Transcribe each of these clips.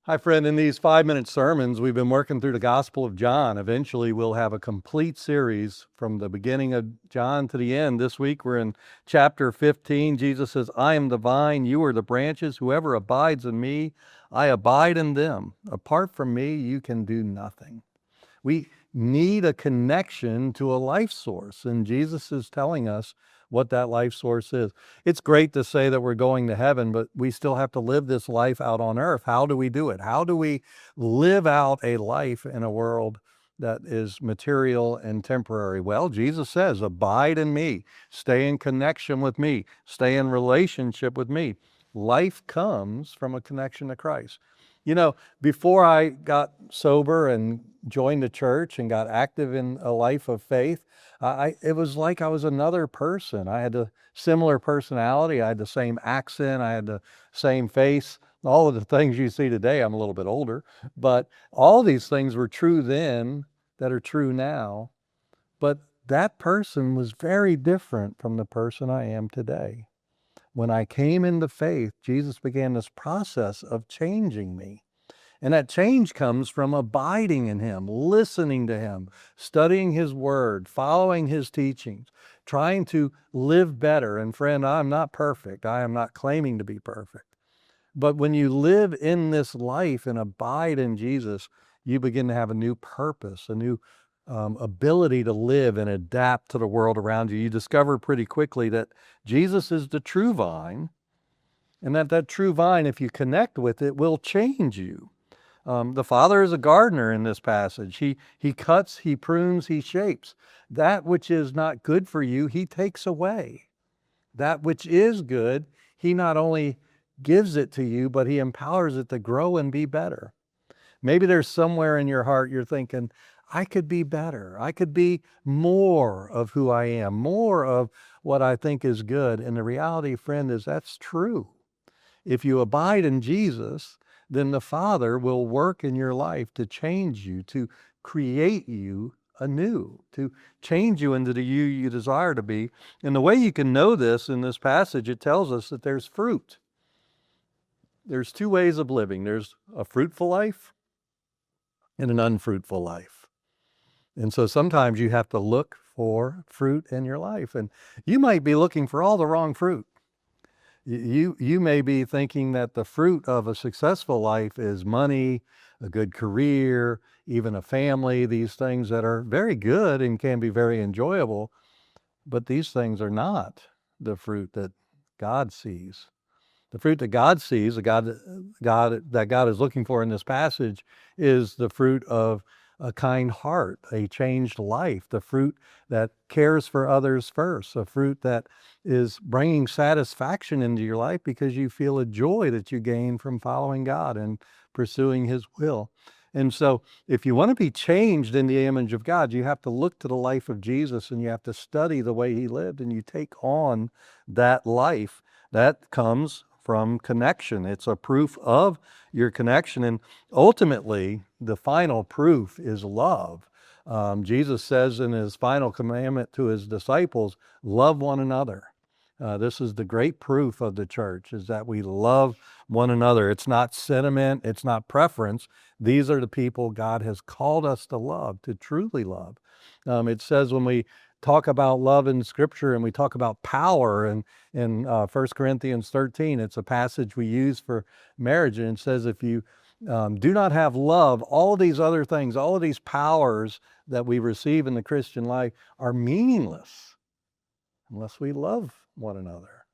Hi, friend. In these 5-minute sermons, we've been working through the Gospel of John. Eventually, we'll have a complete series from the beginning of John to the end. This week, we're in chapter 15. Jesus says, I am the vine, you are the branches. Whoever abides in me, I abide in them. Apart from me, you can do nothing. We need a connection to a life source, and Jesus is telling us what that life source is. It's great to say that we're going to heaven, but we still have to live this life out on earth. How do we do it? How do we live out a life in a world that is material and temporary? Well, Jesus says, abide in me, stay in connection with me, stay in relationship with me. Life comes from a connection to Christ. You know, before I got sober and joined the church and got active in a life of faith, it was like I was another person. I had a similar personality. I had the same accent. I had the same face. All of the things you see today, I'm a little bit older, but all these things were true then that are true now. But that person was very different from the person I am today. When I came into faith, Jesus began this process of changing me. And that change comes from abiding in Him, listening to Him, studying His Word, following His teachings, trying to live better. And friend, I'm not perfect. I am not claiming to be perfect. But when you live in this life and abide in Jesus, you begin to have a new purpose, a new ability to live and adapt to the world around you. You discover pretty quickly that Jesus is the true vine, and that true vine, if you connect with it, will change you. The Father is a gardener in this passage. He cuts, He prunes, He shapes. That which is not good for you, He takes away. That which is good, He not only gives it to you, but He empowers it to grow and be better. Maybe there's somewhere in your heart you're thinking, I could be better. I could be more of who I am, more of what I think is good. And the reality, friend, is that's true. If you abide in Jesus, then the Father will work in your life to change you, to create you anew, to change you into the you desire to be. And the way you can know this in this passage, it tells us that there's fruit. There's two ways of living. There's a fruitful life and an unfruitful life. And so sometimes you have to look for fruit in your life. And you might be looking for all the wrong fruit. You may be thinking that the fruit of a successful life is money, a good career, even a family, these things that are very good and can be very enjoyable, but these things are not the fruit that God sees. The fruit that God sees, that God is looking for in this passage, is the fruit of a kind heart, a changed life, the fruit that cares for others first, a fruit that is bringing satisfaction into your life because you feel a joy that you gain from following God and pursuing His will. And so if you want to be changed in the image of God, you have to look to the life of Jesus and you have to study the way He lived, and you take on that life. That comes from connection. It's a proof of your connection. And ultimately, the final proof is love. Jesus says in His final commandment to His disciples, love one another. This is the great proof of the church, is that we love one another. It's not sentiment, it's not preference. These are the people God has called us to love, to truly love. It says when we talk about love in Scripture and we talk about power, and in 1 Corinthians 13, it's a passage we use for marriage, and it says if you do not have love, all these other things, all of these powers that we receive in the Christian life are meaningless unless we love one another.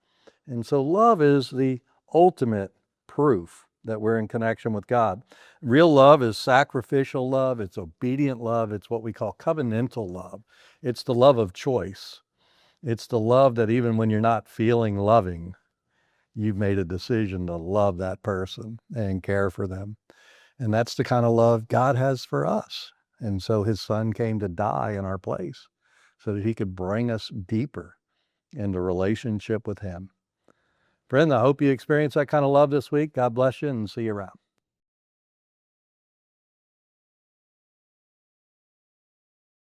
And so love is the ultimate proof that we're in connection with God. Real love is sacrificial love. It's obedient love. It's what we call covenantal love. It's the love of choice. It's the love that even when you're not feeling loving, you've made a decision to love that person and care for them. And that's the kind of love God has for us. And so His Son came to die in our place so that He could bring us deeper into relationship with Him. Friend, I hope you experience that kind of love this week. God bless you, and see you around.